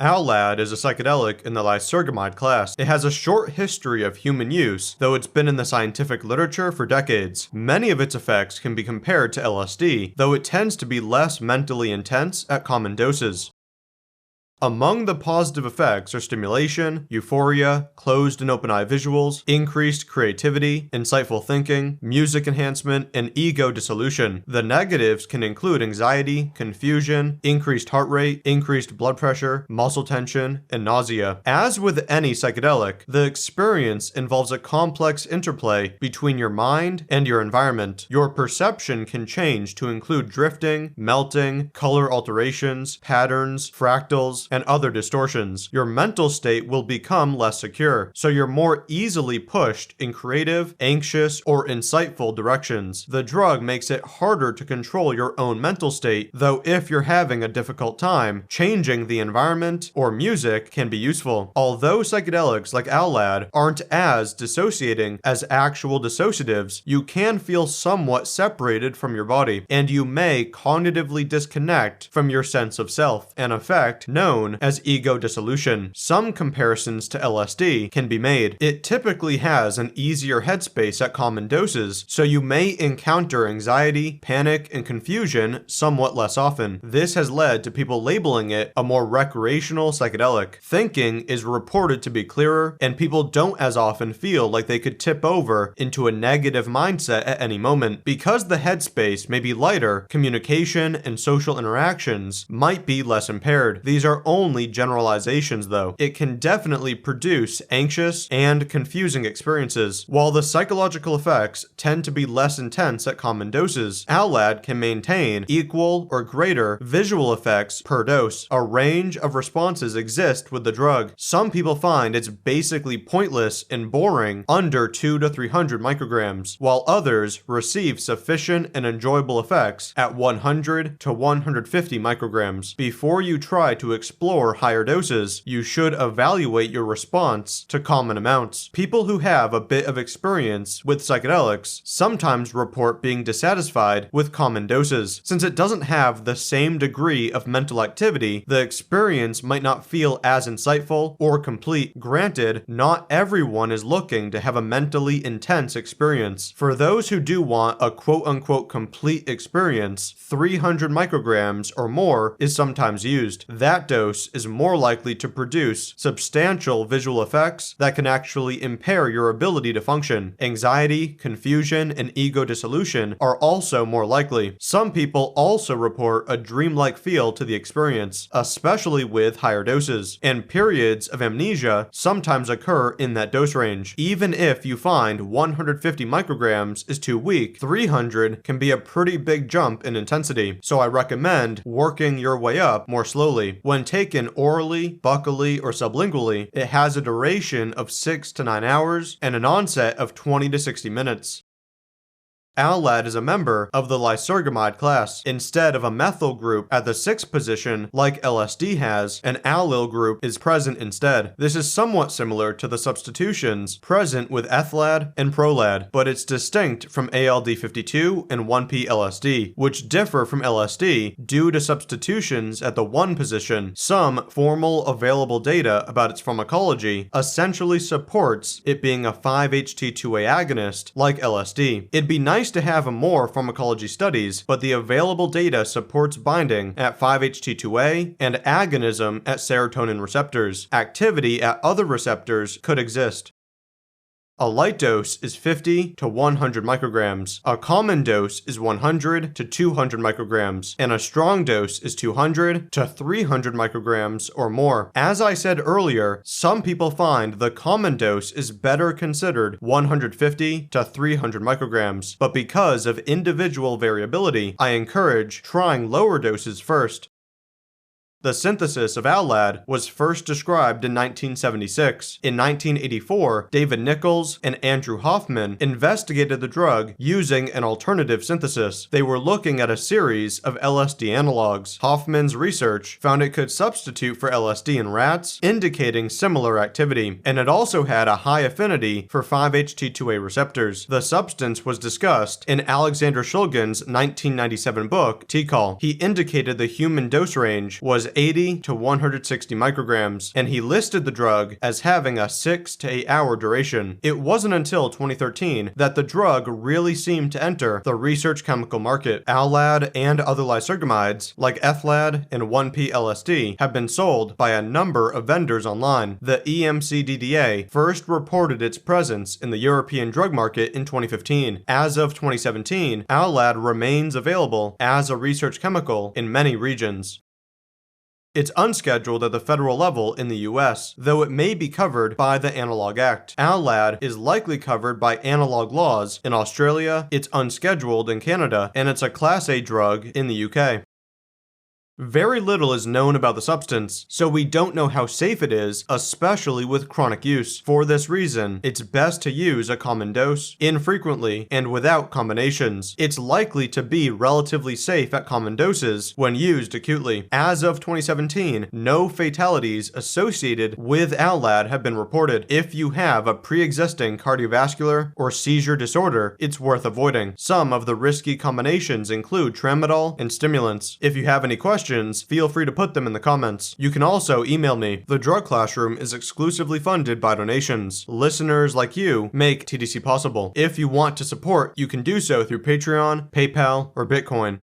LSD is a psychedelic in the lysergamide class. It has a short history of human use, though it's been in the scientific literature for decades. Many of its effects can be compared to LSD, though it tends to be less mentally intense at common doses. Among the positive effects are stimulation, euphoria, closed and open eye visuals, increased creativity, insightful thinking, music enhancement, and ego dissolution. The negatives can include anxiety, confusion, increased heart rate, increased blood pressure, muscle tension, and nausea. As with any psychedelic, the experience involves a complex interplay between your mind and your environment. Your perception can change to include drifting, melting, color alterations, patterns, fractals, and other distortions. Your mental state will become less secure, so you're more easily pushed in creative, anxious, or insightful directions. The drug makes it harder to control your own mental state, though if you're having a difficult time, changing the environment or music can be useful. Although psychedelics like LSD aren't as dissociating as actual dissociatives, you can feel somewhat separated from your body, and you may cognitively disconnect from your sense of self, an effect known as ego dissolution. Some comparisons to LSD can be made. It typically has an easier headspace at common doses, so you may encounter anxiety, panic, and confusion somewhat less often. This has led to people labeling it a more recreational psychedelic. Thinking is reported to be clearer, and people don't as often feel like they could tip over into a negative mindset at any moment. Because the headspace may be lighter, communication and social interactions might be less impaired. These are only generalizations though. It can definitely produce anxious and confusing experiences. While the psychological effects tend to be less intense at common doses, LSD can maintain equal or greater visual effects per dose. A range of responses exist with the drug. Some people find it's basically pointless and boring under 200 to 300 micrograms, while others receive sufficient and enjoyable effects at 100 to 150 micrograms. Before you try to explore higher doses, you should evaluate your response to common amounts. People who have a bit of experience with psychedelics sometimes report being dissatisfied with common doses. Since it doesn't have the same degree of mental activity, the experience might not feel as insightful or complete. Granted, not everyone is looking to have a mentally intense experience. For those who do want a quote-unquote complete experience, 300 micrograms or more is sometimes used. That dose is more likely to produce substantial visual effects that can actually impair your ability to function. Anxiety, confusion, and ego dissolution are also more likely. Some people also report a dreamlike feel to the experience, especially with higher doses, and periods of amnesia sometimes occur in that dose range. Even if you find 150 micrograms is too weak, 300 can be a pretty big jump in intensity, so I recommend working your way up more slowly. When taken orally, buccally, or sublingually, it has a duration of 6 to 9 hours and an onset of 20 to 60 minutes. LSD is a member of the lysergamide class. Instead of a methyl group at the 6th position like LSD has, an allyl group is present instead. This is somewhat similar to the substitutions present with ethlad and prolad, but it's distinct from ALD52 and 1P-LSD, which differ from LSD due to substitutions at the 1 position. Some formal available data about its pharmacology essentially supports it being a 5-HT2A agonist like LSD. It'd be nice to have more pharmacology studies, but the available data supports binding at 5-HT2A and agonism at serotonin receptors. Activity at other receptors could exist. A light dose is 50 to 100 micrograms. A common dose is 100 to 200 micrograms, and a strong dose is 200 to 300 micrograms or more. As I said earlier, some people find the common dose is better considered 150 to 300 micrograms, but because of individual variability, I encourage trying lower doses first. The synthesis of LSD was first described in 1976. In 1984, David Nichols and Andrew Hoffman investigated the drug using an alternative synthesis. They were looking at a series of LSD analogs. Hoffman's research found it could substitute for LSD in rats, indicating similar activity, and it also had a high affinity for 5-HT2A receptors. The substance was discussed in Alexander Shulgin's 1997 book, Tikal. He indicated the human dose range was 80 to 160 micrograms, and he listed the drug as having a 6 to 8 hour duration. It wasn't until 2013 that the drug really seemed to enter the research chemical market. Alad and other lysergamides, like Ethlad and 1P-LSD, have been sold by a number of vendors online. The EMCDDA first reported its presence in the European drug market in 2015. As of 2017, Alad remains available as a research chemical in many regions. It's unscheduled at the federal level in the US, though it may be covered by the Analog Act. Alad is likely covered by analog laws in Australia, it's unscheduled in Canada, and it's a Class A drug in the UK. Very little is known about the substance, so we don't know how safe it is, especially with chronic use. For this reason, it's best to use a common dose, infrequently, and without combinations. It's likely to be relatively safe at common doses when used acutely. As of 2017, no fatalities associated with Alad have been reported. If you have a pre-existing cardiovascular or seizure disorder, it's worth avoiding. Some of the risky combinations include tramadol and stimulants. If you have any questions, feel free to put them in the comments. You can also email me. The Drug Classroom is exclusively funded by donations. Listeners like you make TDC possible. If you want to support, you can do so through Patreon, PayPal, or Bitcoin.